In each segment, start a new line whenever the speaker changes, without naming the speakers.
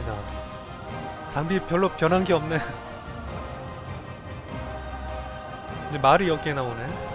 아니다. 장비 별로 변한 게 없네. 근데 말이 여기에 나오네.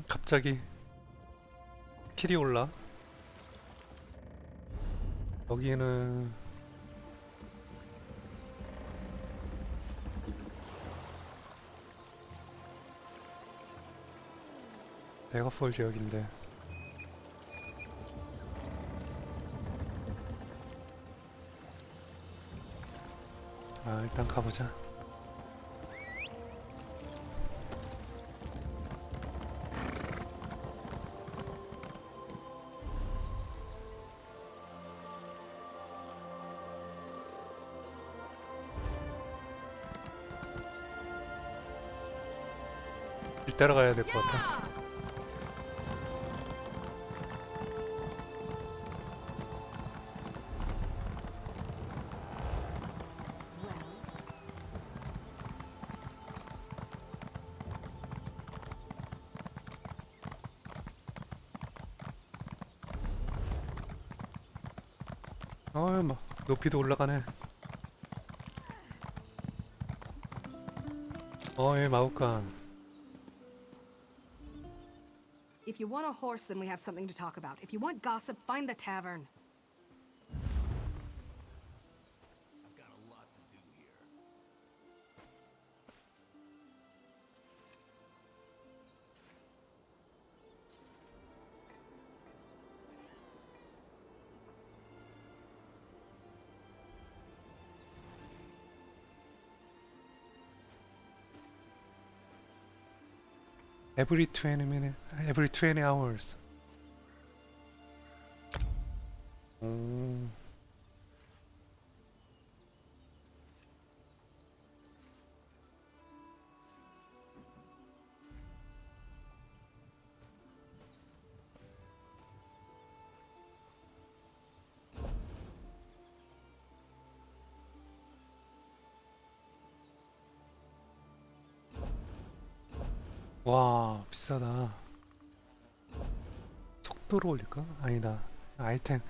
갑자기 스킬이 올라. 여기는 메가폴 지역인데. 일단 가보자. 길 따라가야 될 것 같아. 막 높이도 올라가네. 마우칸.
If you want a horse, then we have something to talk about. If you want gossip, find the tavern.
I've got a lot to do here.
Every 20 minutes, every 20 hours. 와, 비싸다. 속도로 올릴까? 아니다. 아이템.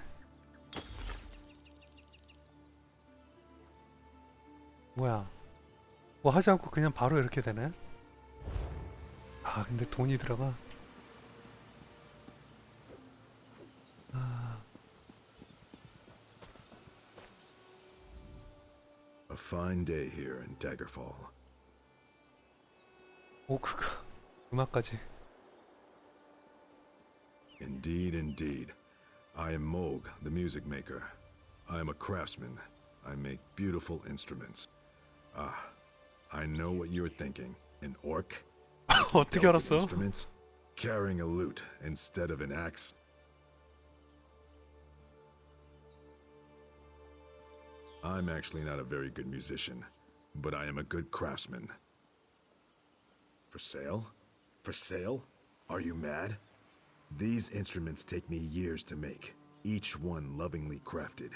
뭐야? 뭐 하지 않고 그냥 바로 이렇게 되네? 근데 돈이 들어가.
A fine day here in Daggerfall.
그거. 음악까지.
Indeed, indeed. I am Moog, the music maker. I am a craftsman. I make beautiful instruments. I know what you're thinking. An orc?
어떻게
Delicate
알았어?
instruments? Carrying a lute instead of an axe? I'm actually not a very good musician, but I am a good craftsman. For sale? For sale? Are you mad? These instruments take me years to make, each one lovingly crafted.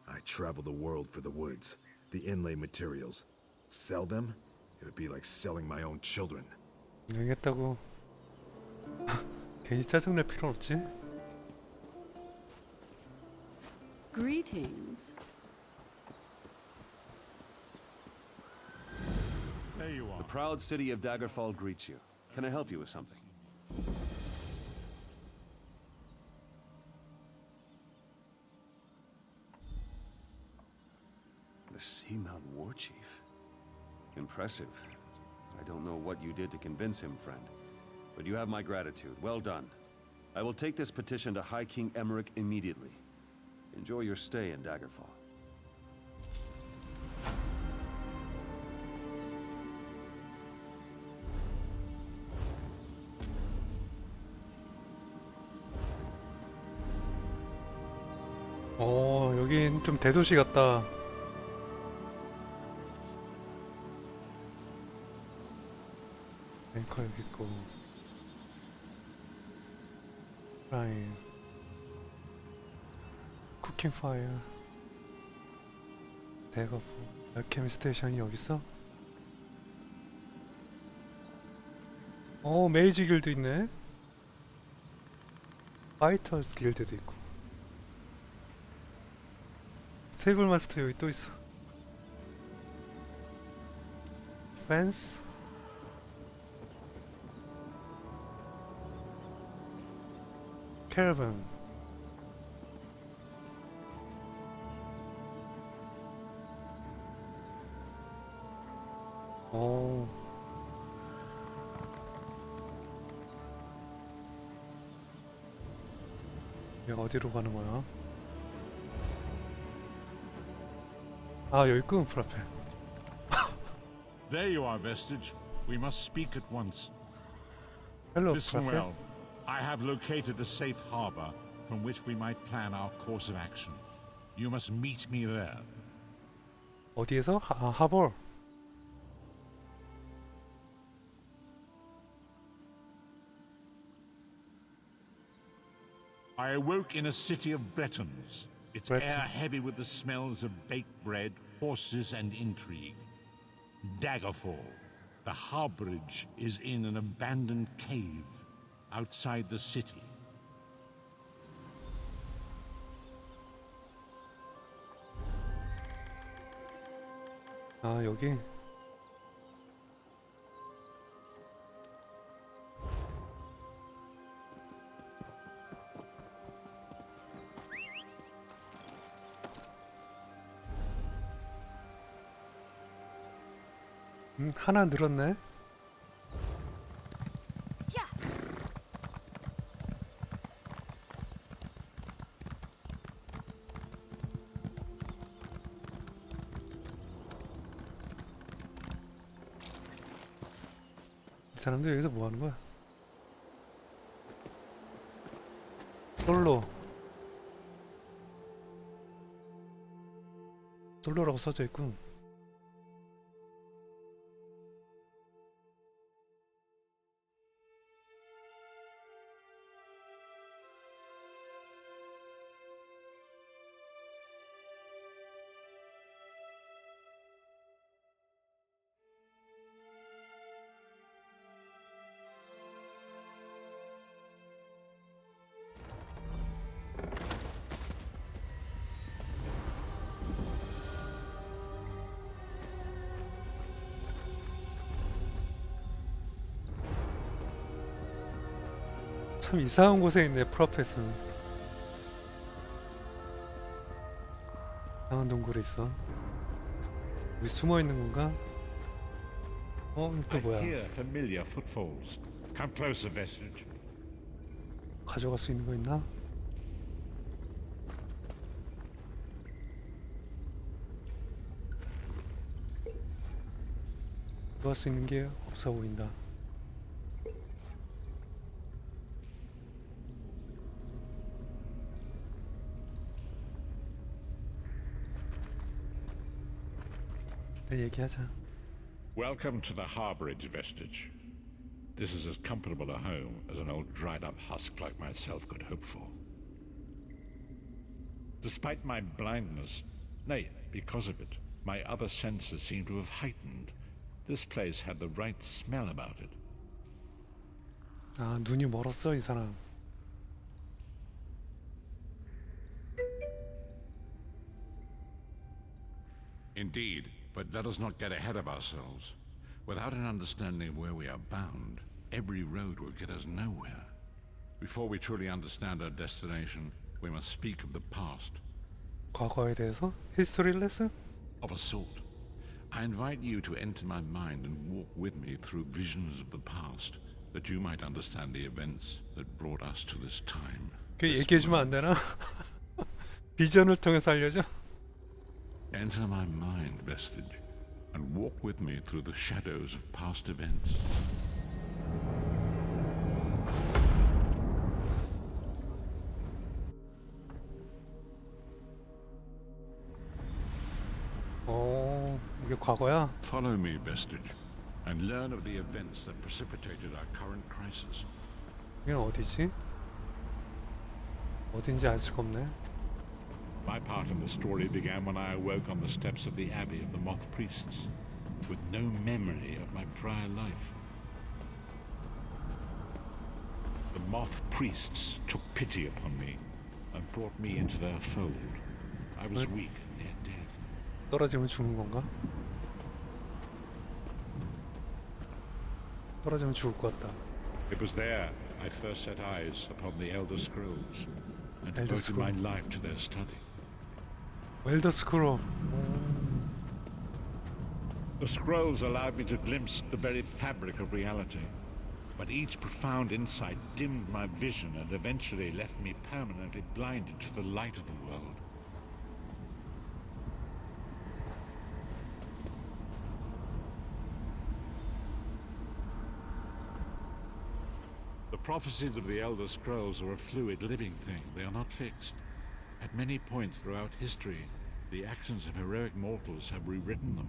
I travel the world for the woods, the inlay materials. Sell them? It would be like selling my own children.
알겠다고. 괜히 짜증낼 필요는 없지.
Greetings.
There you are.
The proud city of Daggerfall greets you. Can I help you with something? The Seamount War Chief. Impressive. I don't know what you did to convince him, friend. But you have my gratitude. Well done. I will take this petition to High King Emmerich immediately. Enjoy your stay in Daggerfall.
여긴 좀 대도시 같다. 앵커 여기 있고. 라인. 쿠킹 파이어. 대거포. 알케미 스테이션이 여기 있어? 메이지 길드 있네. 파이터스 길드도 있고. 스테이블 마스터 여기 또 있어. 펜스. 캐러밴. 여기 어디로 가는 거야? 아, 여기 있군, 불 앞에.
There you are, Vestige. We must speak at once.
헬로,
Listen
불 앞에.
well. I have located a safe harbor from which we might plan our course of action. You must meet me there.
어디에서? 하버.
I awoke in a city of Bretons, its
Breton.
air heavy with the smells of baked bread, horses, and intrigue. Daggerfall. The harborage is in an abandoned cave outside the city.
아, 여기. 하나 늘었네. 이 사람들 여기서 뭐 하는 거야? 솔로라고 써져 있군. 참 이상한 곳에 있네, 프로페스는. 이상한 동굴에 있어. 여기 숨어 있는 건가? 이거 또
I
뭐야?
hear familiar footfalls. Come closer, Vestige.
가져갈 수 있는 거 있나? 가져갈 수 있는 게 없어 보인다. 일단 얘기하자.
Welcome to the harborage, Vestige. This is as comfortable a home as an old dried-up husk like myself could hope for. Despite my blindness, nay, because of it, my other senses seem to have heightened. This place had the right smell about it.
아, 눈이 멀었어, 이 사람.
Indeed, but let us not get ahead of ourselves. Without an understanding of where we are bound, every road will get us nowhere. Before we truly understand our destination, we must speak of the past.
과거에 대해서? 히스토리 레슨?
Of a sort. I invite you to enter my mind and walk with me through visions of the past, that you might understand the events that brought us to this time.
그
this
얘기해주면 안 되나? 비전을 통해서 알려줘?
Enter my mind, Vestige, and walk with me through the shadows of past events.
이게 과거야?
Follow me, Vestige, and learn of the events that precipitated our current crisis.
이게 어디지? 어딘지 알 수가 없네.
My part in the story began when I awoke on the steps of the Abbey of the Moth Priests, with no memory of my prior life. The Moth Priests took pity upon me and brought me into their fold. I was weak and near death.
떨어지면 죽는 건가? 떨어지면 죽을 것 같다.
It was there I first set eyes upon the Elder Scrolls and devoted
Elderscroll.
my life to their study.
엘더스크롤.
The scrolls allowed me to glimpse the very fabric of reality, but each profound insight dimmed my vision and eventually left me permanently blinded to the light of the world. The prophecies of the Elder Scrolls are a fluid, living thing. They are not fixed. At many points throughout history, the actions of heroic mortals have rewritten them.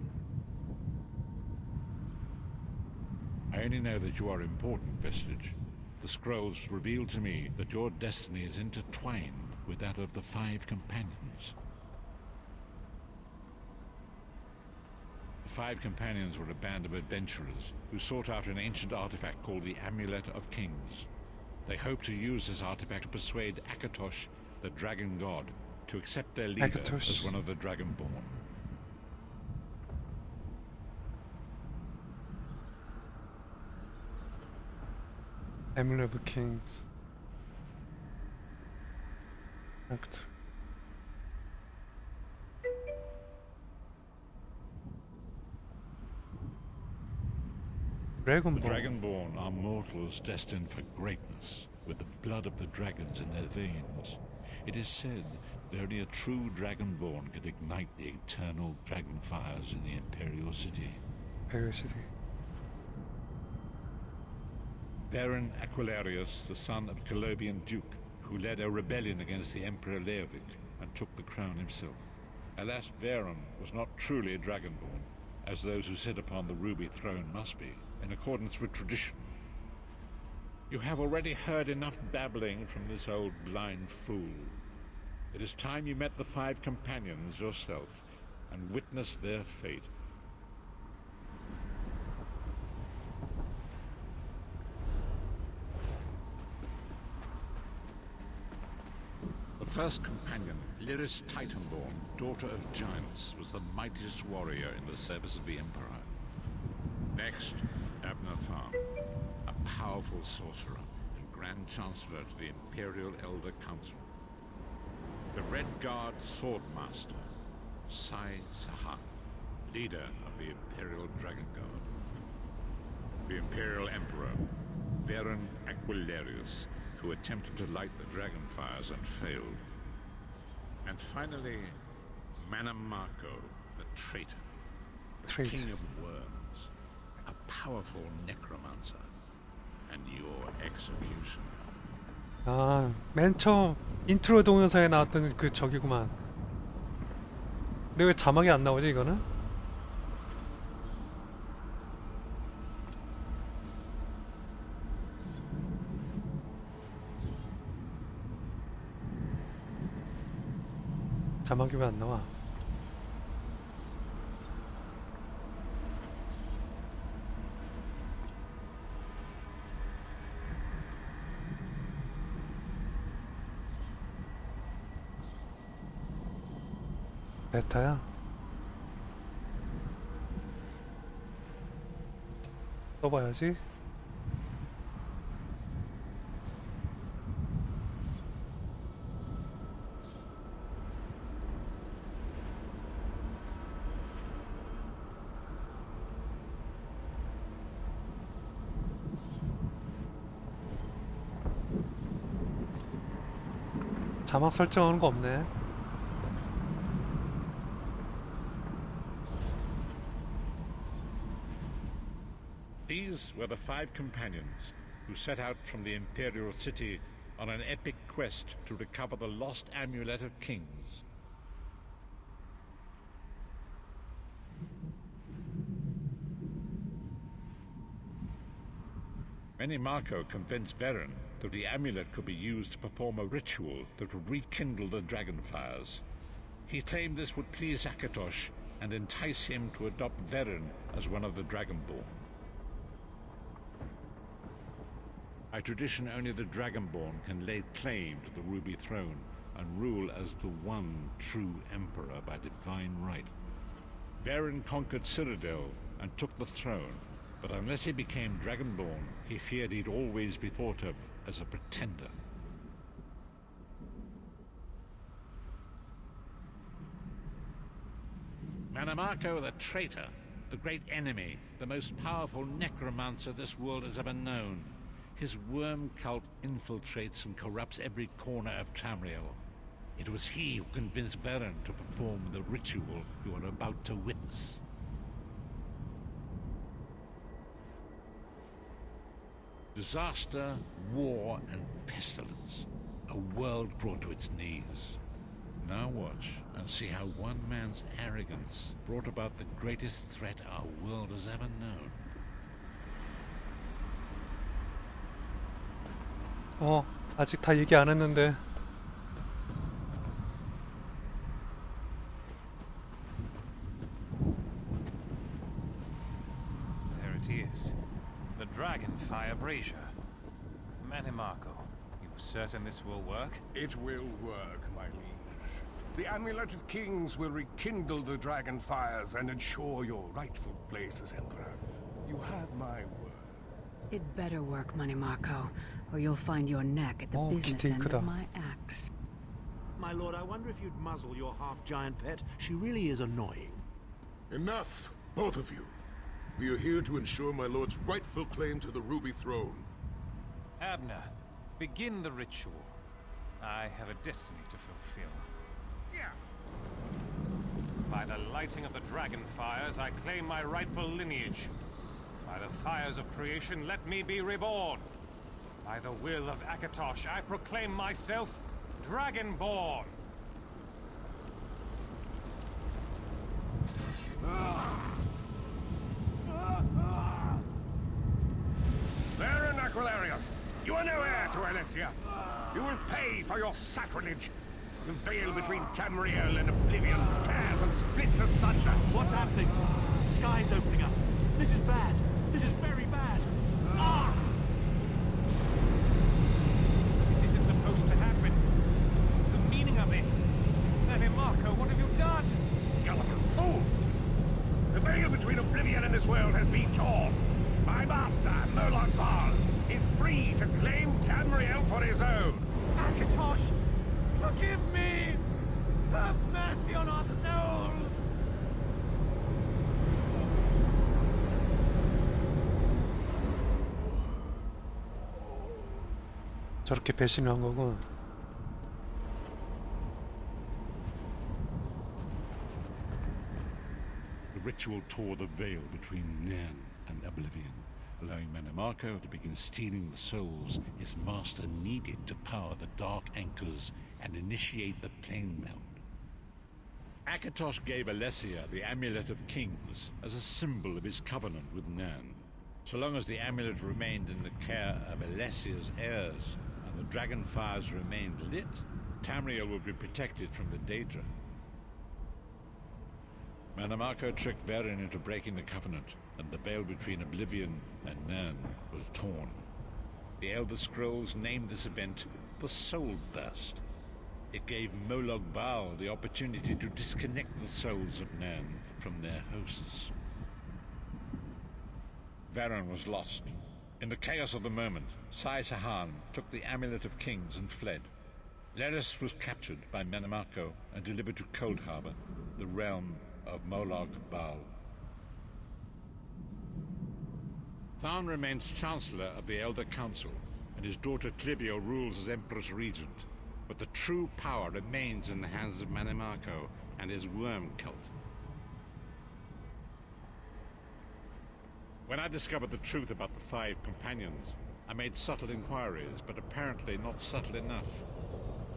I only know that you are important, Vestige. The scrolls reveal to me that your destiny is intertwined with that of the Five Companions. The Five Companions were a band of adventurers who sought out an ancient artifact called the Amulet of Kings. They hoped to use this artifact to persuade Akatosh, the dragon god, to accept their leader
Akatosh.
as one of the Dragonborn.
Amulet of Kings. Act.
The
Dragonborn.
Dragonborn are mortals destined for greatness, with the blood of the dragons in their veins. It is said that only a true Dragonborn could ignite the eternal dragon fires in the Imperial City.
City.
Baron Aquilarius, the son of a Colovian duke, who led a rebellion against the Emperor Leovic and took the crown himself. Alas, Veron was not truly a Dragonborn, as those who sit upon the ruby throne must be, in accordance with tradition. You have already heard enough babbling from this old blind fool. It is time you met the Five Companions yourself and witnessed their fate. The first companion, Lyris Titanborn, daughter of giants, was the mightiest warrior in the service of the Emperor. Next, Abner Tharn, a powerful sorcerer and Grand Chancellor to the Imperial Elder Council. The Red Guard Swordmaster, Sai Sahan, leader of the Imperial Dragon Guard. The Imperial Emperor, Baron Aquilarius, who attempted to light the dragon fires and failed. And finally, Manamako, the traitor, the
Traitor.
king of worms, a powerful necromancer, and your executioner.
아, 맨 처음 인트로 동영상에 나왔던 그 적이구만. 근데 왜 자막이 안 나오지 이거는? 자막이 왜 안 나와? 베타야? 써봐야지. 자막 설정하는 거 없네.
These were the Five Companions who set out from the Imperial City on an epic quest to recover the lost Amulet of Kings. Marco convinced Varen that the amulet could be used to perform a ritual that would rekindle the dragon fires. He claimed this would please Akatosh and entice him to adopt Varen as one of the Dragonborn. By tradition, only the Dragonborn can lay claim to the Ruby Throne and rule as the one true Emperor by divine right. Varen conquered Cyrodiil and took the throne, but unless he became Dragonborn, he feared he'd always be thought of as a pretender. Mannimarco the traitor, the great enemy, the most powerful necromancer this world has ever known. His worm cult infiltrates and corrupts every corner of Tamriel. It was he who convinced Varen to perform the ritual you are about to witness. Disaster, war, and pestilence. A world brought to its knees. Now watch and see how one man's arrogance brought about the greatest threat our world has ever known.
아직 다 얘기 안 했는데.
There it is. The Dragonfire Brazier. Mannimarco, you certain this will work?
It will work, my liege. The Amulet of Kings will rekindle the dragon fires and ensure your rightful place as Emperor. You have my word.
It better work, Mannimarco, or you'll find your neck at the business
기대
end
크다.
of my axe.
My lord, I wonder if you'd muzzle your half-giant pet. She really is annoying.
Enough, both of you. We are here to ensure my lord's rightful claim to the Ruby Throne.
Abner, begin the ritual. I have a destiny to fulfill.
Yeah.
By the lighting of the dragon fires, I claim my rightful lineage. By the fires of creation, let me be reborn. By the will of Akatosh, I proclaim myself Dragonborn.
Varen Aquilarius, you are no heir to Alesia. You will pay for your sacrilege. The veil between Tamriel and Oblivion tears and splits asunder.
What's happening? The sky's opening up. This is bad. This is very bad. Ah!
This isn't supposed to happen. What's the meaning of this? Mannimarco, what have you done?
Gullible fools! The veil between Oblivion and this world has been torn. My master, Moloch Baal, is free to claim Tamriel for his own.
Akatosh, forgive me! Have mercy on our souls!
저렇게 배신을 한 거군.
The ritual tore the veil between Nairn and Oblivion, allowing Mannimarco to begin stealing the souls his master needed to power the Dark Anchors and initiate the plane meld. Akatosh gave Alesia the Amulet of Kings as a symbol of his covenant with Nairn. So long as the amulet remained in the care of Alessia's heirs and the dragon fires remained lit, Tamriel would be protected from the Daedra. Mannimarco tricked Varen into breaking the covenant, and the veil between Oblivion and Nairn was torn. The Elder Scrolls named this event the Soul Burst. It gave Moloch Baal the opportunity to disconnect the souls of Nairn from their hosts. Varen was lost. In the chaos of the moment, Sai Sahan took the Amulet of Kings and fled. Leris was captured by Mannimarco and delivered to Cold Harbor, the realm of Moloch Baal. Tharn remains Chancellor of the Elder Council, and his daughter Clivio rules as Empress Regent. But the true power remains in the hands of Mannimarco and his worm cult. When I discovered the truth about the 5 companions, I made subtle inquiries, but apparently not subtle enough.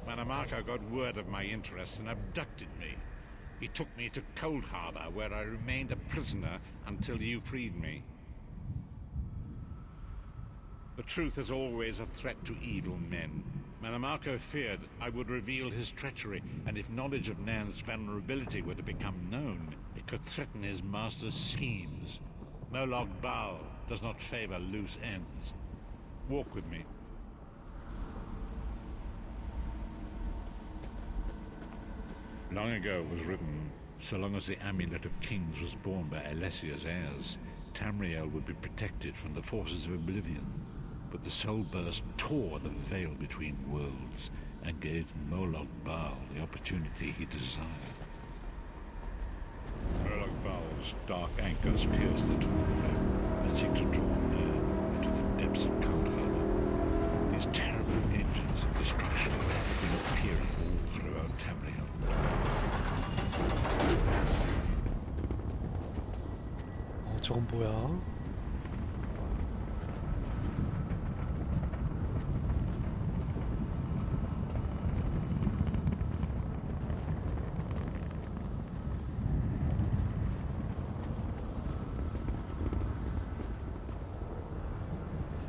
Mannimarco got word of my interests and abducted me. He took me to Cold Harbor, where I remained a prisoner until you freed me. The truth is always a threat to evil men. Manamako feared I would reveal his treachery, and if knowledge of Nan's vulnerability were to become known, it could threaten his master's schemes. Molog Bal does not favor loose ends. Walk with me. Long ago was written, so long as the Amulet of Kings was borne by Alessia's heirs, Tamriel would be protected from the forces of oblivion. But the Soul Burst tore the veil between worlds and gave Molog Bal the opportunity he desired. Molog Bal's dark anchors pierce the Twin veil and seek to draw man into the depths of Cold Harbor. These terrible engines of destruction have been appearing all throughout Tamriel.
저건 뭐야?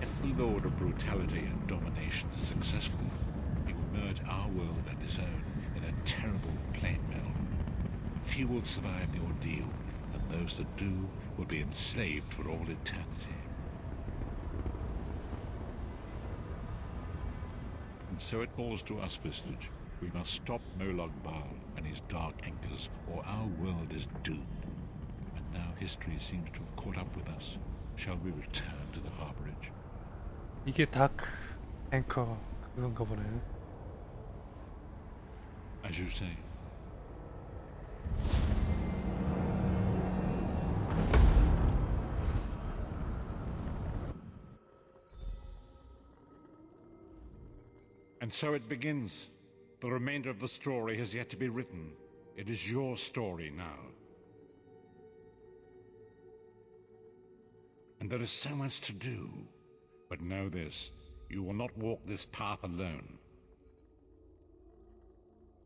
If the Lord of Brutality and Domination is successful, he will merge our world and his own in a terrible plane meld. Few will survive the ordeal, and those that do will be enslaved for all eternity. And so it falls to us, Vistage. We must stop Molog Bal and his dark anchors, or our world is doomed. And now history seems to have caught up with us. Shall we return to the harborage?
이게 다크 앵커 그건가 보네.
As you say. And so it begins. The remainder of the story has yet to be written. It is your story now. And there is so much to do. But know this, you will not walk this path alone.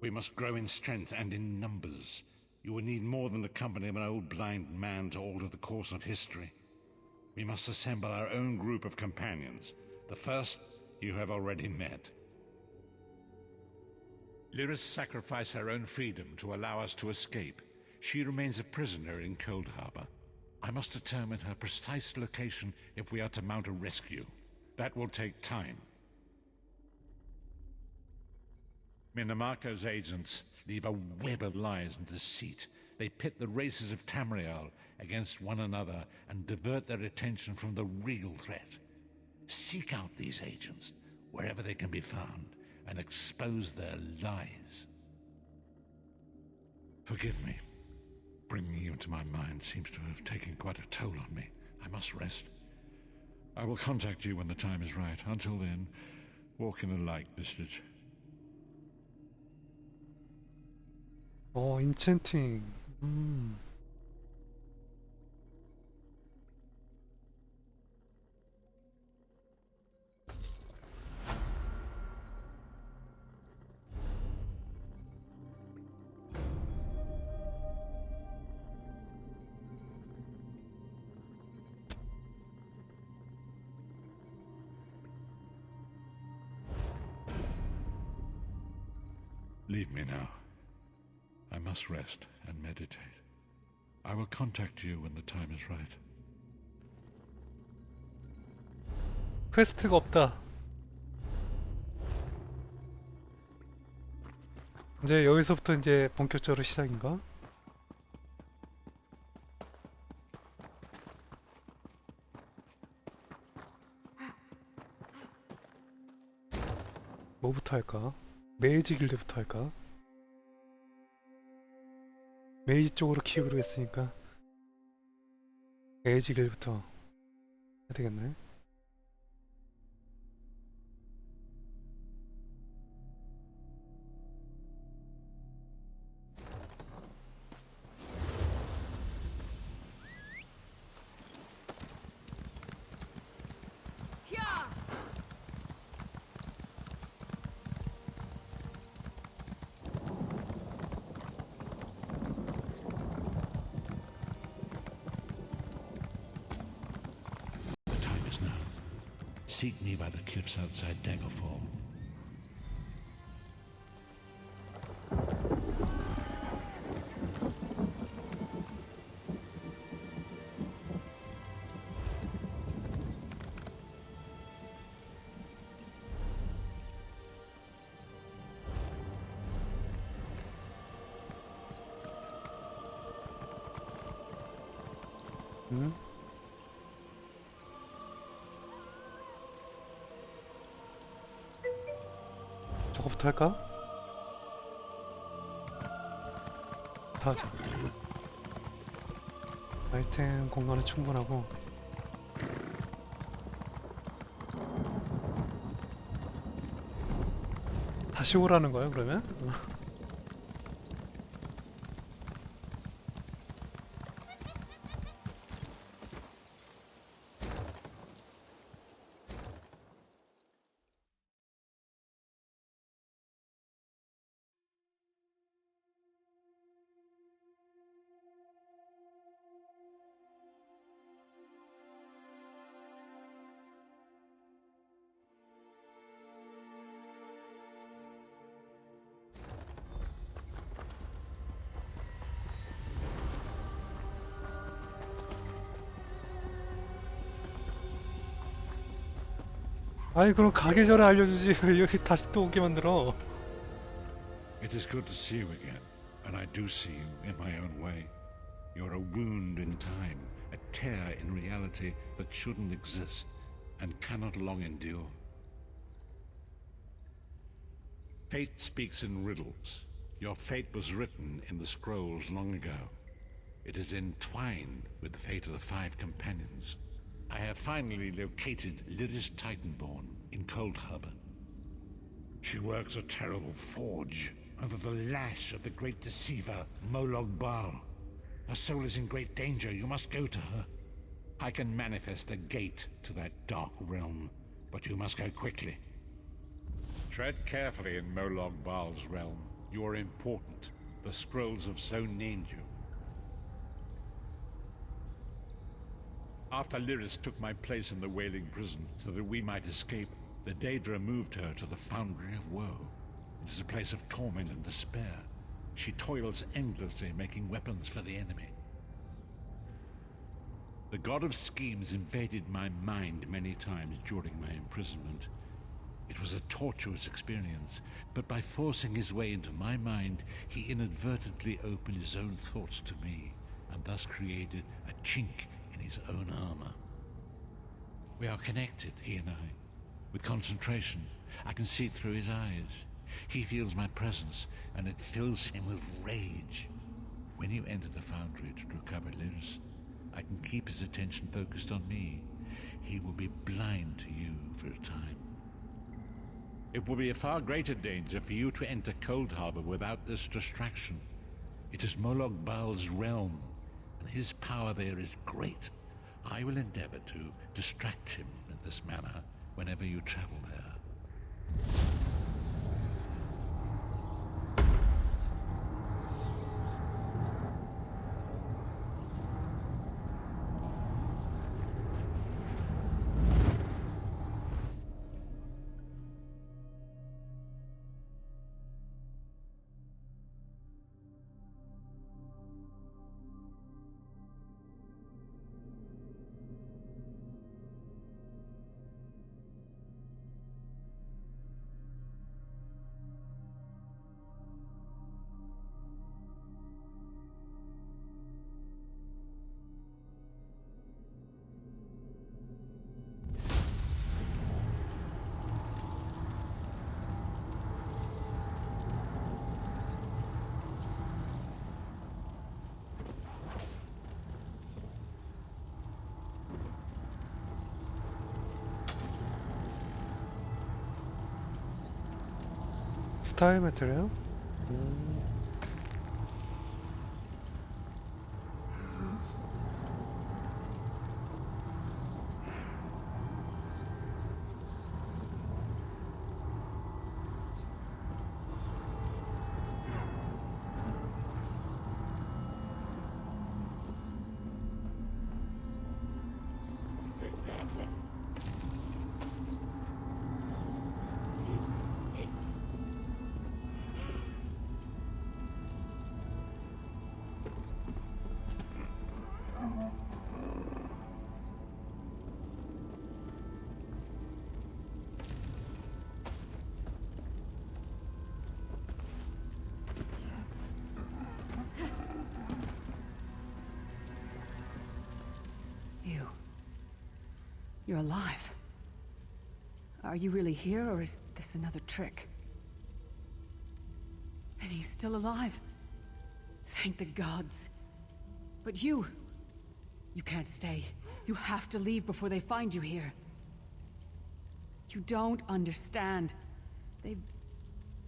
We must grow in strength and in numbers. You will need more than the company of an old blind man to alter the course of history. We must assemble our own group of companions. The first you have already met. Lyris sacrificed her own freedom to allow us to escape. She remains a prisoner in Cold Harbor. I must determine her precise location if we are to mount a rescue. That will take time. Minamako's agents leave a web of lies and deceit. They pit the races of Tamriel against one another and divert their attention from the real threat. Seek out these agents, wherever they can be found, and expose their lies. Forgive me. Bringing you into my mind seems to have taken quite a toll on me. I must rest. I will contact you when the time is right. Until then, walk in the light, Vistage.
인챈팅.
Leave me now. I must rest and meditate. I will contact you when the time is right.
퀘스트가 없다. 이제 여기서부터 이제 본격적으로 시작인가? 뭐부터 할까? 메이지 길드부터 할까? 메이지 쪽으로 키우기로 했으니까 메이지 길드부터 해야 되겠네.
seek me by the cliffs outside Daggerfall.
응? 저거부터 할까? 다 하자. 아이템 공간은 충분하고. 다시 오라는 거예요, 그러면? 아니 그럼 가기 전에 알려주지 왜 여기 다시 또 오게 만들어?
It is good to see you again, and I do see you in my own way. You're a wound in time, a tear in reality that shouldn't exist and cannot long endure. Fate speaks in riddles. Your fate was written in the scrolls long ago. It is entwined with the fate of the 5 companions. I have finally located Lyris Titanborn in Cold Harbor. She works a terrible forge under the lash of the great deceiver, Molog Baal. Her soul is in great danger. You must go to her. I can manifest a gate to that dark realm, but you must go quickly. Tread carefully in Molog Baal's realm. You are important. The scrolls have so named you. After Lyris took my place in the Wailing Prison so that we might escape, the Daedra moved her to the Foundry of Woe. It is a place of torment and despair. She toils endlessly making weapons for the enemy. The God of Schemes invaded my mind many times during my imprisonment. It was a tortuous experience, but by forcing his way into my mind, he inadvertently opened his own thoughts to me, and thus created a chink in his own armor. We are connected, he and I. With concentration, I can see through his eyes. He feels my presence, and it fills him with rage. When you enter the foundry to recover Lyris, I can keep his attention focused on me. He will be blind to you for a time. It will be a far greater danger for you to enter Cold Harbor without this distraction. It is Molog Baal's realm, and his power there is great. I will endeavor to distract him in this manner whenever you travel there.
스타일 매트래요?
You're alive. Are you really here, or is this another trick? Then he's still alive. Thank the gods. But you can't stay. You have to leave before they find you here. You don't understand. They've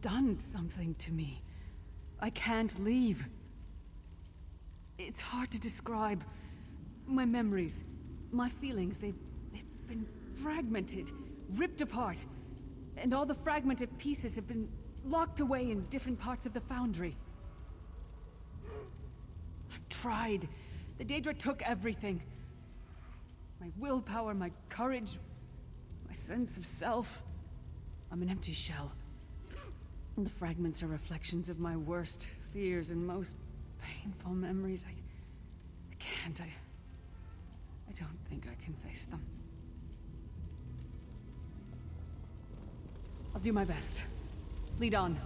done something to me. I can't leave. It's hard to describe. My memories, my feelings, they've been fragmented, ripped apart. And all the fragmented pieces have been locked away in different parts of the foundry. I've tried. The Daedra took everything. My willpower, my courage, my sense of self. I'm an empty shell. And the fragments are reflections of my worst fears and most painful memories. I can't. I don't think I can face them. I'll do my best. Lead on.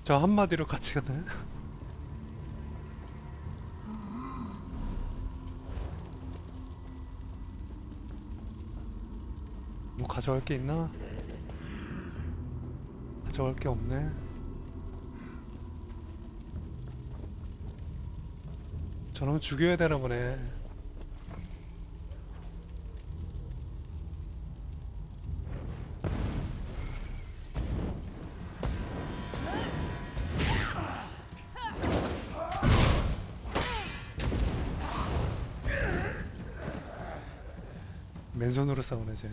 저 한마디로 같이 가네. 뭐 가져갈 게 있나? 가져갈 게 없네. 저놈 죽여야 되나 보네. 맨손으로 싸우네 쟤.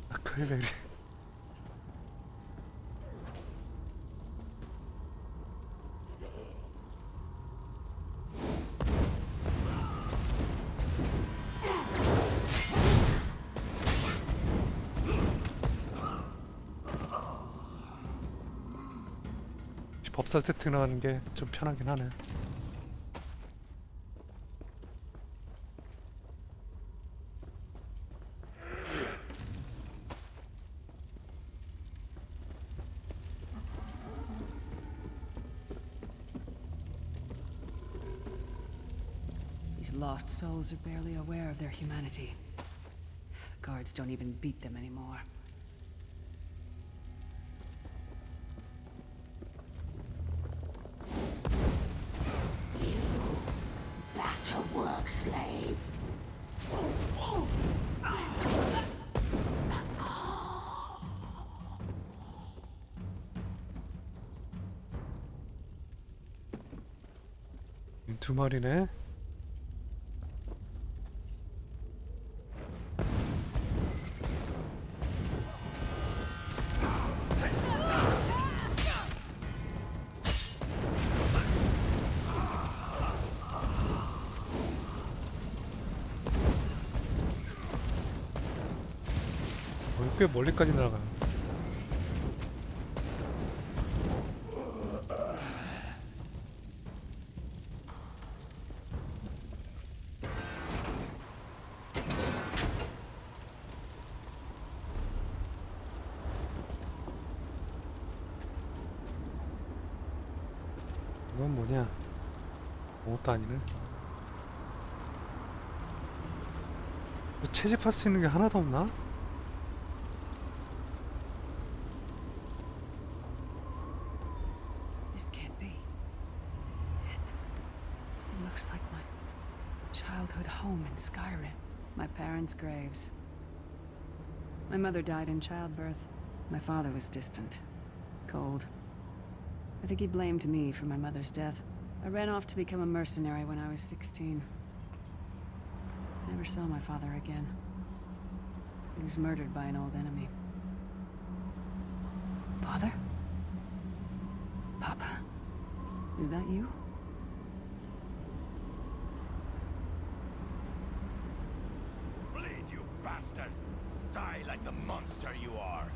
아크릴레리. 법사 세트 나가는 게 좀 편하긴 하네.
These lost souls are barely aware of their humanity. The guards don't even beat them anymore.
Back to work, slave.
두 마리네. 꽤 멀리까지 날아가. 이건 뭐냐? 아무것도 아니네. 뭐 채집할 수 있는 게 하나도 없나?
This can't be. It looks like my childhood home in Skyrim. My parents' graves. My mother died in childbirth. My father was distant, cold. I think he blamed me for my mother's death. I ran off to become a mercenary when I was 16. I never saw my father again. He was murdered by an old enemy. Father? Papa? Is that you?
Bleed, you bastard! Die like the monster you are!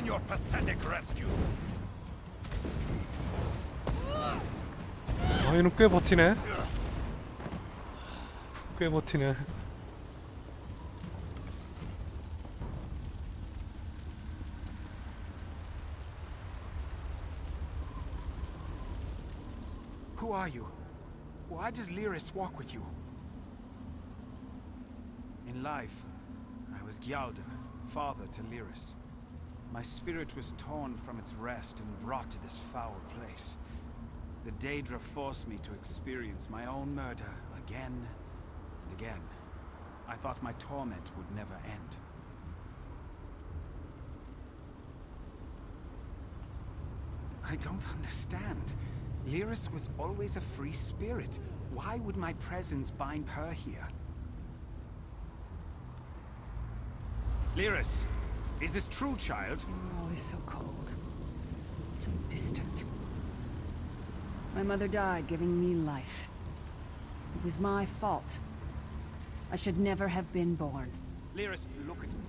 in your pathetic rescue.
얘는 꽤 버티네. 꽤 버티네.
Who are you? Why does Lyris walk with you? In life, I was Gyalda, father to Lyris. My spirit was torn from its rest and brought to this foul place. The Daedra forced me to experience my own murder again and again. I thought my torment would never end. I don't understand. Lyris was always a free spirit. Why would my presence bind her here? Lyris, is this true, child?
You're always so cold. So distant. My mother died giving me life. It was my fault. I should never have been born.
Lyris, look at me.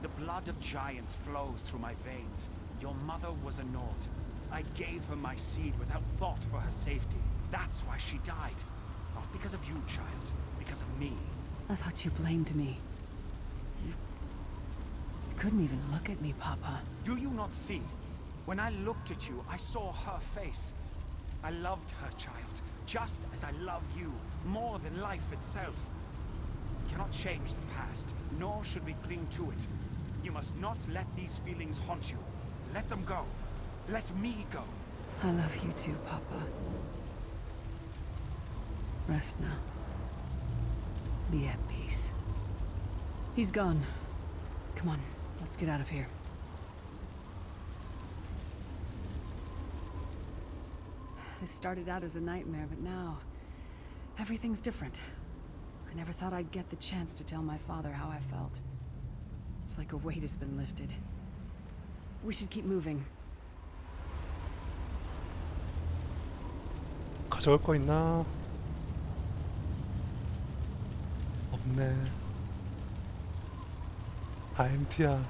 The blood of giants flows through my veins. Your mother was a Nord. I gave her my seed without thought for her safety. That's why she died. Not because of you, child. Because of me.
I thought you blamed me. You couldn't even look at me, Papa.
Do you not see? When I looked at you, I saw her face. I loved her, child, just as I love you, more than life itself. We cannot change the past, nor should we cling to it. You must not let these feelings haunt you. Let them go. Let me go.
I love you too, Papa. Rest now. Be at peace. He's gone. Come on, let's get out of here. This started out as a nightmare, but now everything's different. I never thought I'd get the chance to tell my father how I felt. It's like a weight has been lifted. We should keep moving.
가져올 거 있나? 없네. 다 MT야.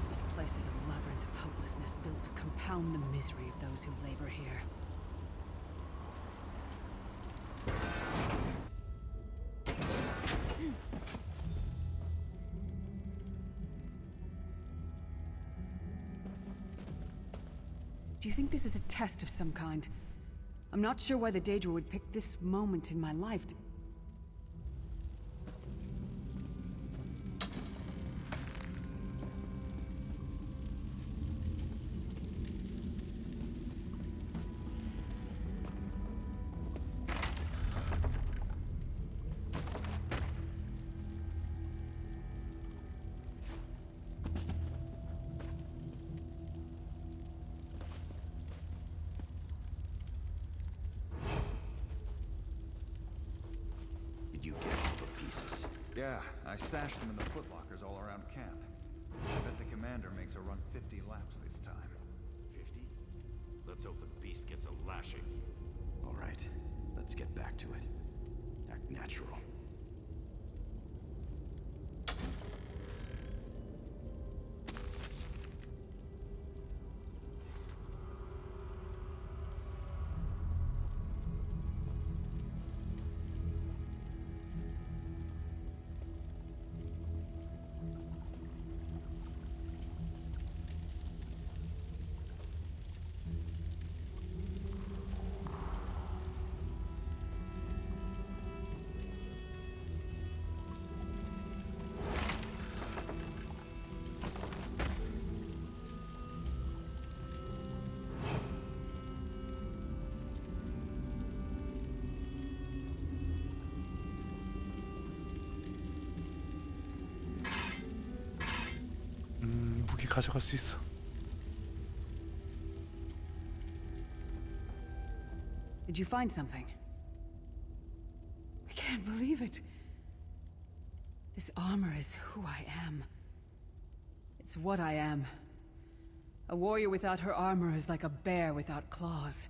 This place is a labyrinth of hopelessness built to compound the misery of those who labor here. Do you think this is a test of some kind? I'm not sure why the Daedra would pick this moment in my life to...
Did you get all the pieces?
Yeah, I stashed them in the footlockers all around camp. I bet the commander makes her run 50 laps this time.
50? Let's hope the beast gets a lashing.
All right, let's get back to it. Act natural.
무기 가져갈 수 있어.
Did you find something? I can't believe it. This armor is who I am. It's what I am. A warrior without her armor is like a bear without claws.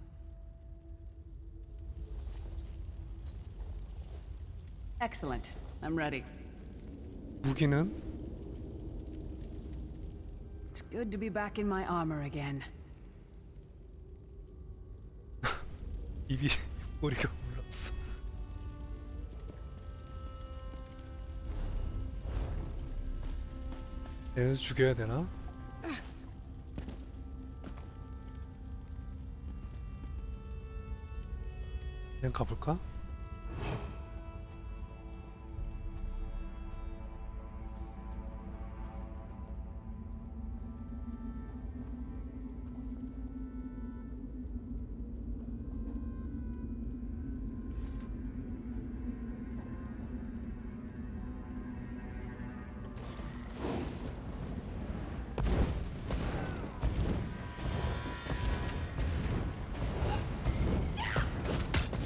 Excellent. I'm ready.
무기는?
It's good to be back in my armor again.
입이 꼬리가 올랐어. 얘는 죽여야 되나? 그냥 가볼까?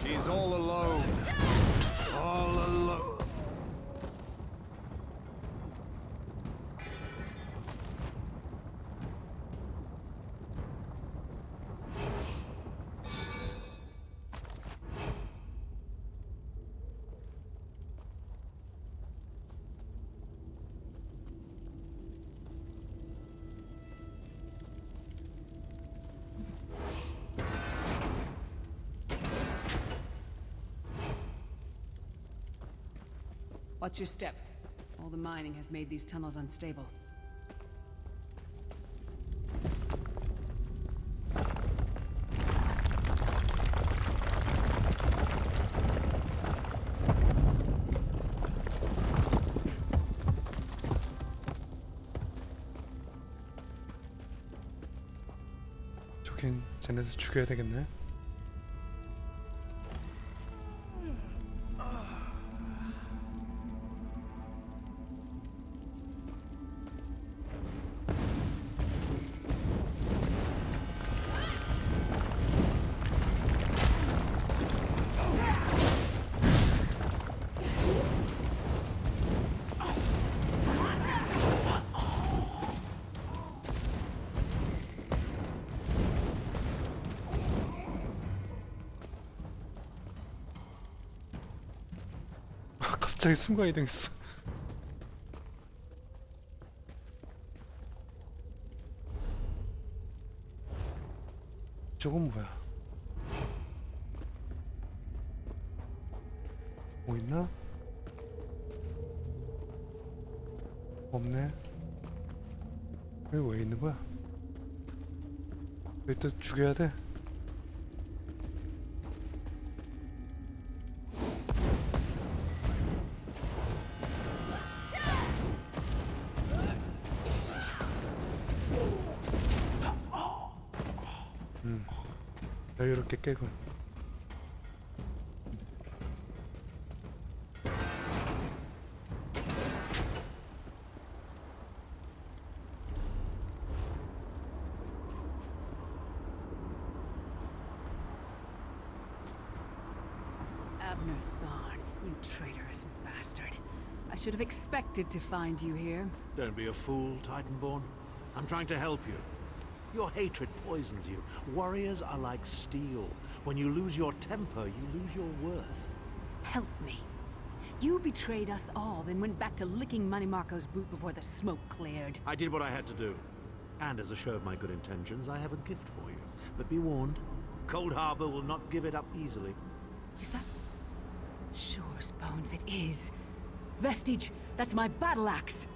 She's all alone. All alone.
What's your step? All the mining has made these tunnels unstable.
저긴 쟤네들 죽여야 되겠네. 갑자기 순간이동했어. 저건 뭐야? 뭐 있나? 없네. 여기 왜 있는 거야? 여기 또 죽여야 돼? 여유롭게 깨고.
Abner Thorn, you traitorous bastard. I should have expected to find you here.
Don't be a fool, Titanborn. I'm trying to help you. Your hatred poisons you. Warriors are like steel. When you lose your temper, you lose your worth.
Help me. You betrayed us all, then went back to licking Manny Marco's boot before the smoke cleared.
I did what I had to do. And as a show of my good intentions, I have a gift for you. But be warned, Cold Harbor will not give it up easily.
Is that... Sure as bones it is. Vestige, that's my battle axe.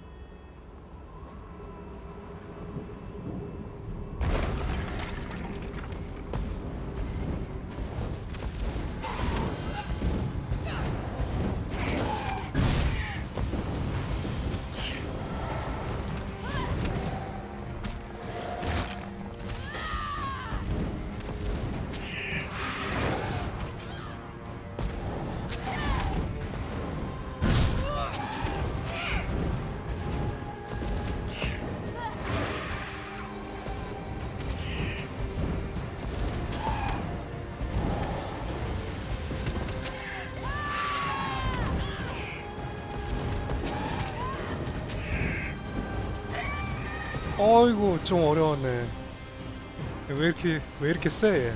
어이구 좀 어려웠네. 왜 이렇게 세? 얘?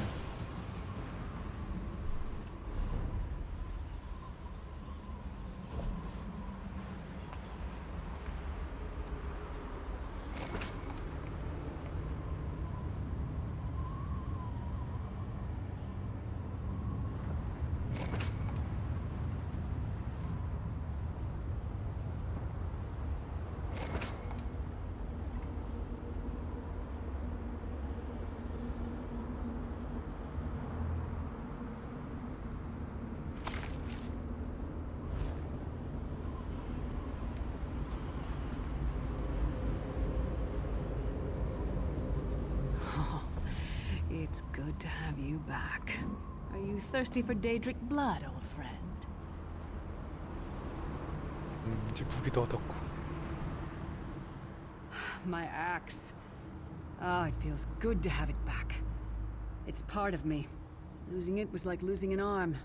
It's good to have you back. Are you thirsty for Daedric blood, old friend?
이제 무기도 얻었고.
My axe. Ah, it feels good to have it back. It's part of me. Losing it was like losing an arm.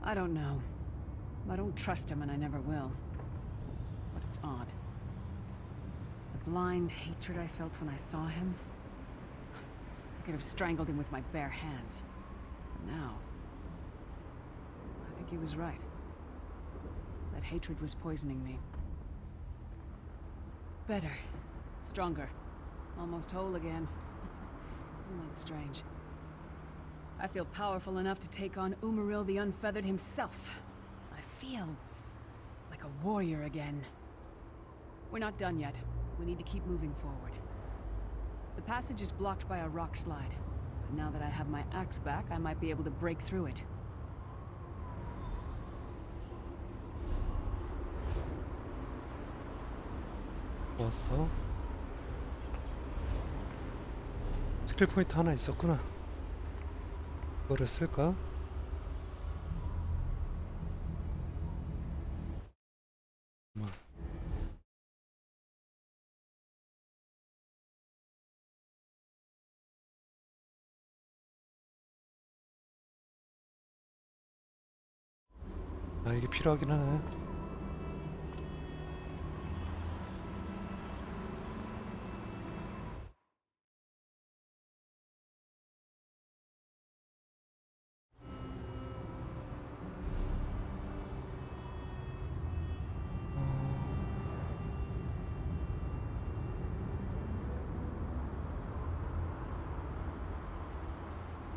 I don't know. I don't trust him and I never will. But it's odd. The blind hatred I felt when I saw him. I could have strangled him with my bare hands. But now, I think he was right. That hatred was poisoning me. Better. Stronger. Almost whole again. Isn't that strange? I feel powerful enough to take on Umaril the Unfeathered himself. I feel like a warrior again. We're not done yet. We need to keep moving forward. The passage is blocked by a rock slide. But now that I have my axe back, I might be able to break through it.
왔어. 스킬 포인트 하나 있었구나. 이거를 쓸까? 아, 이게 필요하긴 하네.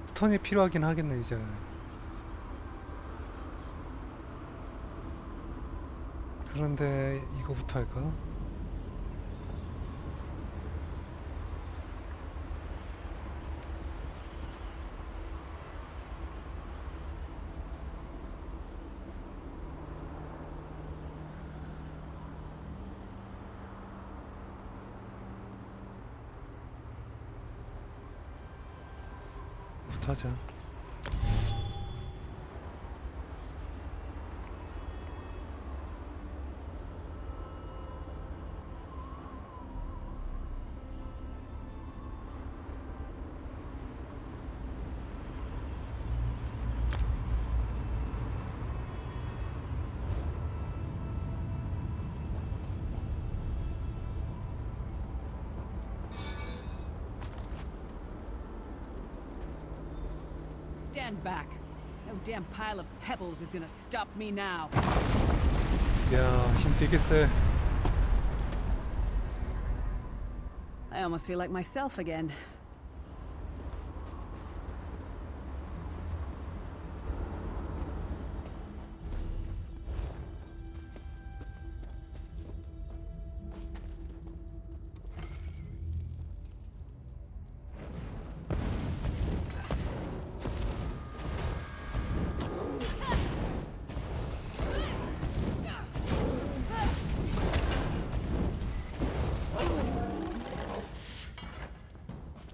스턴이 필요하긴 하겠네 이제. 그런데 이거부터 할까? 부터 하자.
Stand back. No damn pile of pebbles is gonna stop me now.
야, 힘 되게 세.
I almost feel like myself again.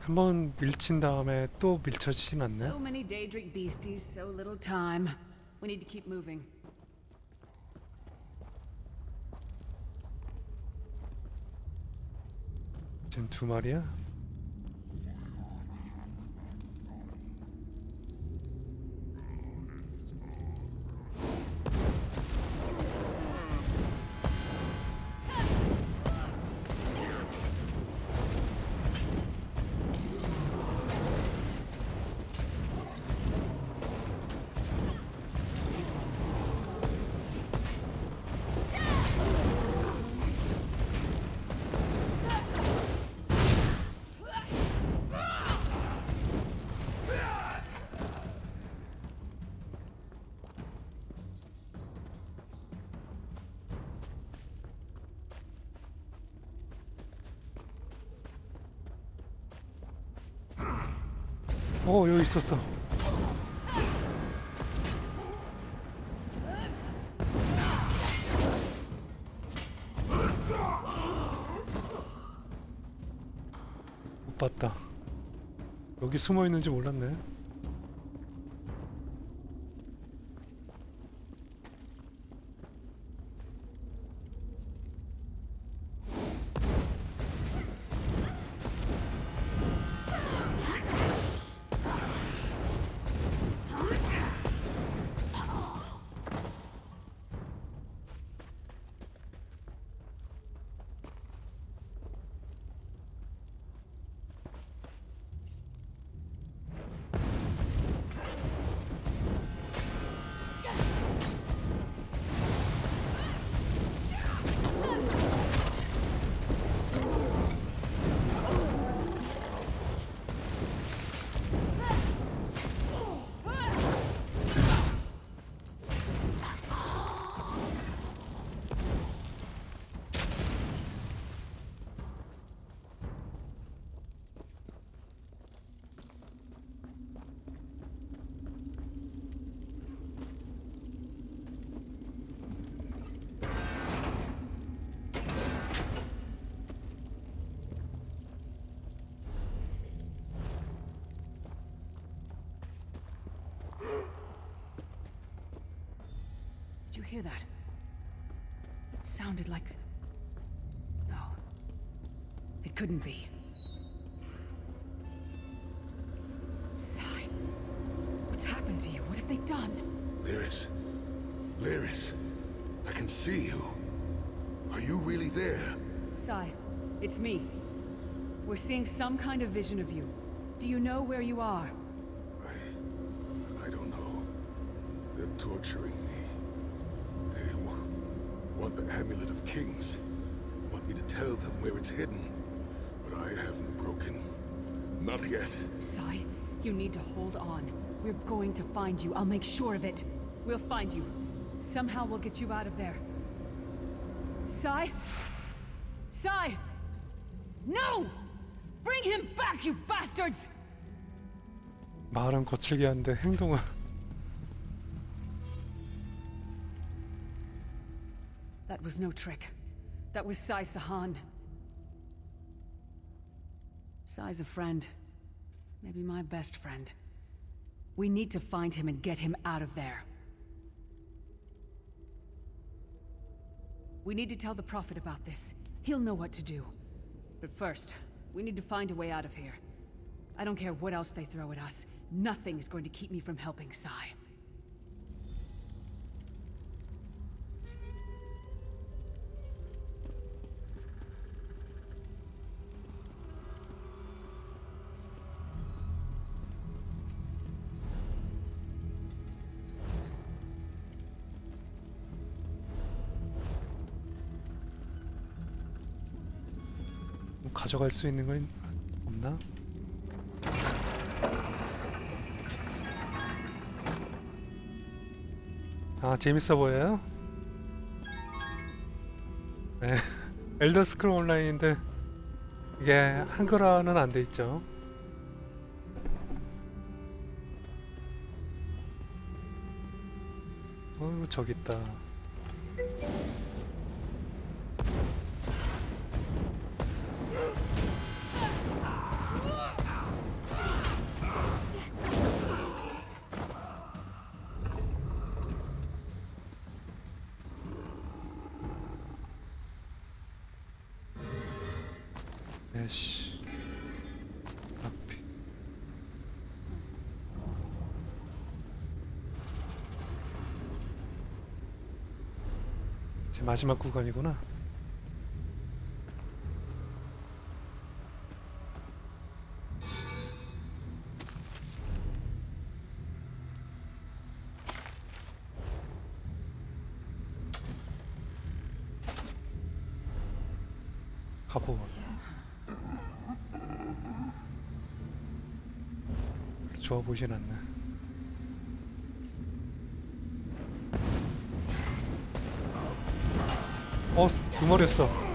한번 밀친 다음에 또 밀쳐지진 않네.
So many Daedric beasties, so little time. We need to keep moving.
지금 두 마리야? 여기 있었어. 못 봤다. 여기 숨어 있는지 몰랐네.
Did you hear that? It sounded like... No. It couldn't be. Sai, what's happened to you? What have they done?
Lyris. Lyris. I can see you. Are you really there?
Sai, it's me. We're seeing some kind of vision of you. Do you know where you are?
I don't know. They're torturing me. They want the Amulet of Kings. Want me to tell them where it's hidden. But I haven't broken. Not yet.
Sai, you need to hold on. We're going to find you. I'll make sure of it. We'll find you. Somehow we'll get you out of there. Sai? Sai! No! Bring him back, you bastards!
말은 거칠게 하는데 행동은
That was no trick. That was Sai Sahan. Sai's a friend. Maybe my best friend. We need to find him and get him out of there. We need to tell the Prophet about this. He'll know what to do. But first, we need to find a way out of here. I don't care what else they throw at us. Nothing is going to keep me from helping Sai.
뭐 가져갈 수 있는 건 없나? 아, 재밌어 보여요? 네. 엘더스크롤 온라인인데 이게 한글화는 안 돼 있죠. 저기 있다. 에이씨. 앞이. 제 마지막 구간이구나. 가보. 좋아 보이진 않네. 두 마리였어.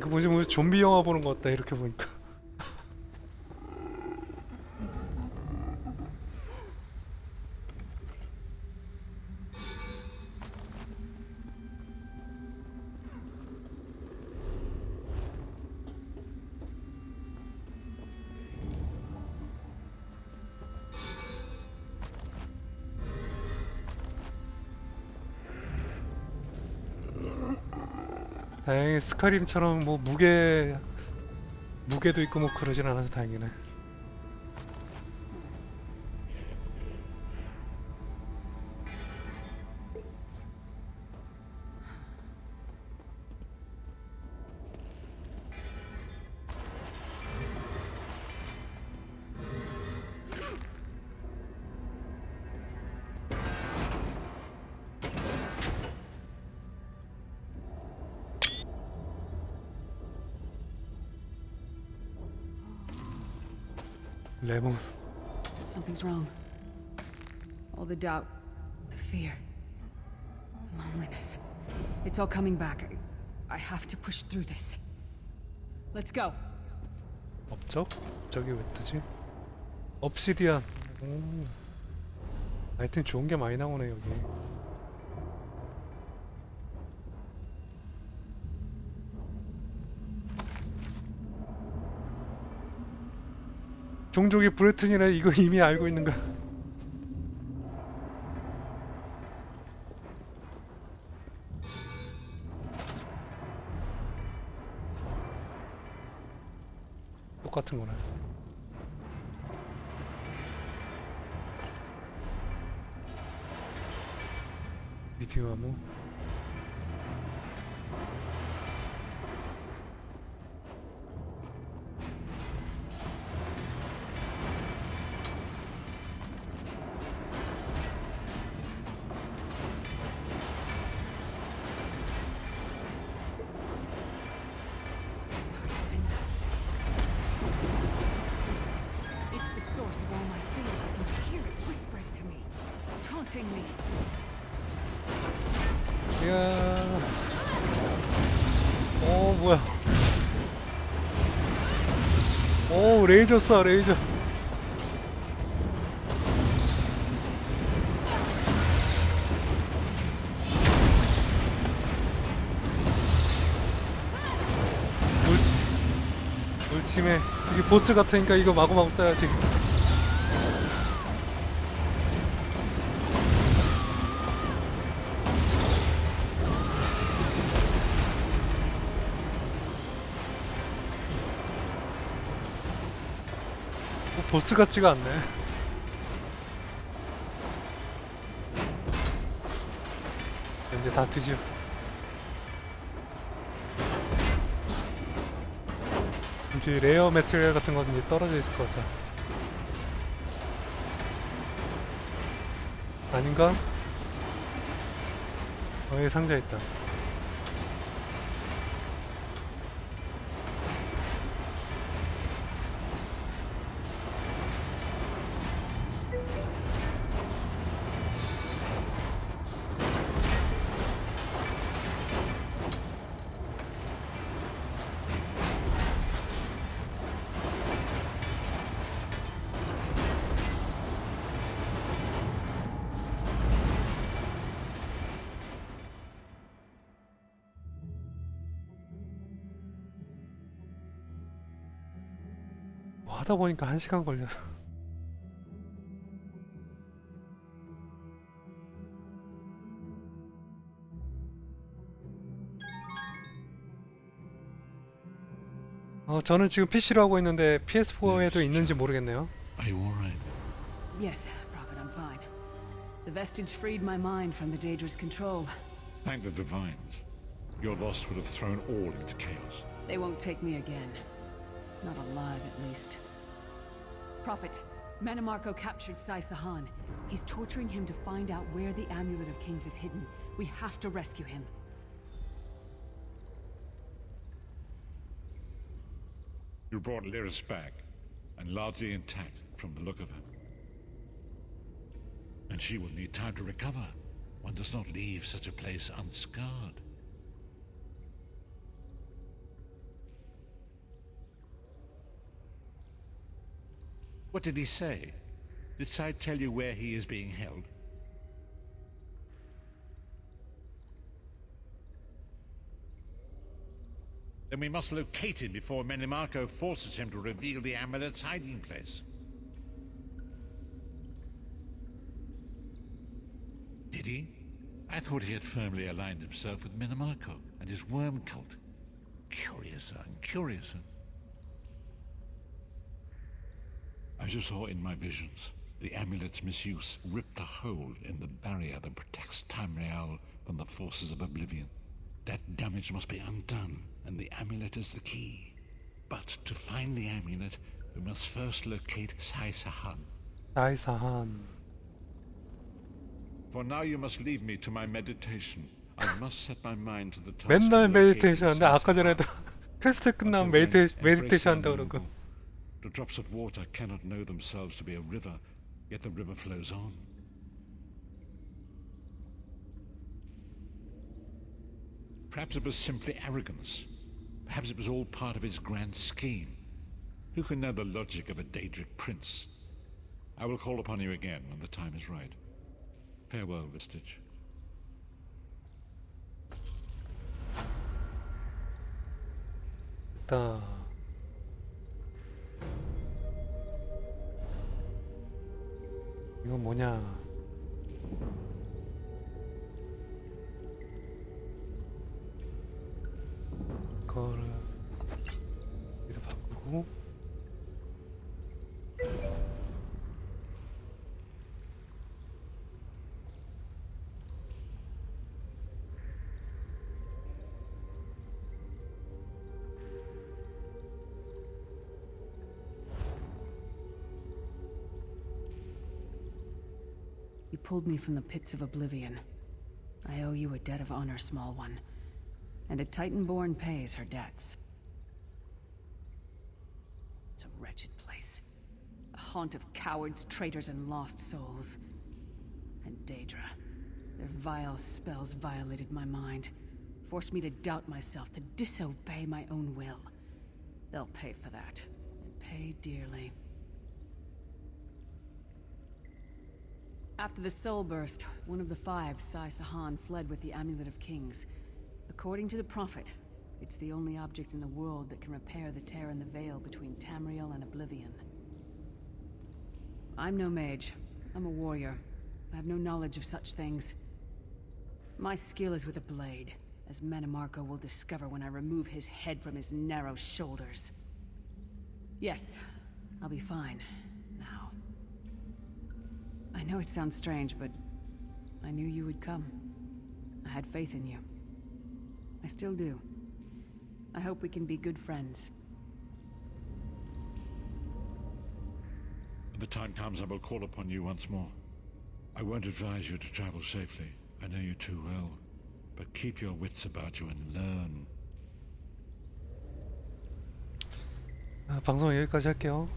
그 뭐지 무슨 좀비 영화 보는 것 같다 이렇게 보니까. 다행히 스카림처럼 뭐 무게도 있고 뭐 그러진 않아서 다행이네. 레몬.
Something's wrong. All the doubt, the fear, the loneliness. It's all coming back. I have to push through this. Let's go.
업적? 저기 왜 뜨지? obsidian. 오. 하여튼 좋은 게 많이 나오네 여기. 종족이 브레튼이라 이거 이미 알고 있는 거. 똑같은 거네. 미디어 암호. 이야. 오 뭐야. 오 레이저 쏴 레이저. 울팀에 이게 보스 같으니까 이거 마구마구 쏴야지. 보스 같지가 않네. 이제 다 드죠. 이제 레어 매트리얼 같은 건 이제 떨어져 있을 것 같아. 아닌가? 여기 상자 있다. 하다 보니까 1시간 걸려. 저는 지금 PC로 하고 있는데 PS4에도 있는지 모르겠네요.
Are you all right?
Yes, Prophet, I'm fine. The vestige freed my mind from the Daedra's control.
Thank the divines. Your loss would have thrown all into chaos.
They won't take me again. Not alive, at least. Prophet, Manamarco captured Sai Sahan. He's torturing him to find out where the Amulet of Kings is hidden. We have to rescue him.
You brought Lyris back, and largely intact from the look of her. And she will need time to recover. One does not leave such a place unscarred.
What did he say? Did Sai tell you where he is being held? Then we must locate him before Menimarco forces him to reveal the amulet's hiding place. Did he? I thought he had firmly aligned himself with Menimarco and his worm cult. Curiouser and curiouser. As you saw in my visions, the amulet's misuse ripped a hole in the barrier that protects Tamriel from the forces of oblivion. That damage must be undone, and the amulet is the key. But to find the amulet, we must first locate Sai Sahan.
Sai Sahan.
For now you must leave me to my meditation. I must set my mind to the task
맨날
of locating
메디테이션 하는데
Sai
아까 전에도
Sahan.
퀘스트 끝나면
Until then,
메디테이션
embrace
한다
the
그러고.
unknowable. The drops of water cannot know themselves to be a river, yet the river flows on. Perhaps it was simply arrogance. Perhaps it was all part of his grand scheme. Who can know the logic of a Daedric prince? I will call upon you again when the time is right. Farewell, Vestige.
다 이건 뭐냐? 이거를 여기다 바꾸고.
You pulled me from the pits of oblivion. I owe you a debt of honor, small one. And a Titan-born pays her debts. It's a wretched place. A haunt of cowards, traitors, and lost souls. And Daedra. Their vile spells violated my mind. Forced me to doubt myself, to disobey my own will. They'll pay for that. And pay dearly. After the Soul Burst, one of the five, Sai Sahan, fled with the Amulet of Kings. According to the Prophet, it's the only object in the world that can repair the tear in the veil between Tamriel and Oblivion. I'm no mage. I'm a warrior. I have no knowledge of such things. My skill is with a blade, as Menimarco will discover when I remove his head from his narrow shoulders. Yes, I'll be fine. Now. I know it sounds strange, but I knew you would come. I had faith in you. I still do. I hope we can be good friends.
When the time comes, I will call upon you once more. I won't advise you to travel safely. I know you too well. But keep your wits about you and learn.
방송 여기까지 할게요.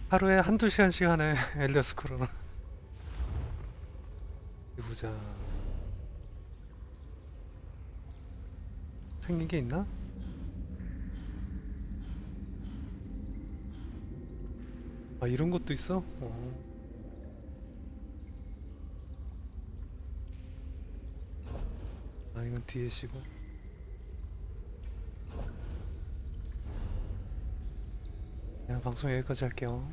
하루에 한두 시간씩 하네. 엘더스크롤은. 어디 보자. 생긴 게 있나? 아, 이런 것도 있어? 아, 이건 뒤에 쉬고. 그냥 방송 여기까지 할게요.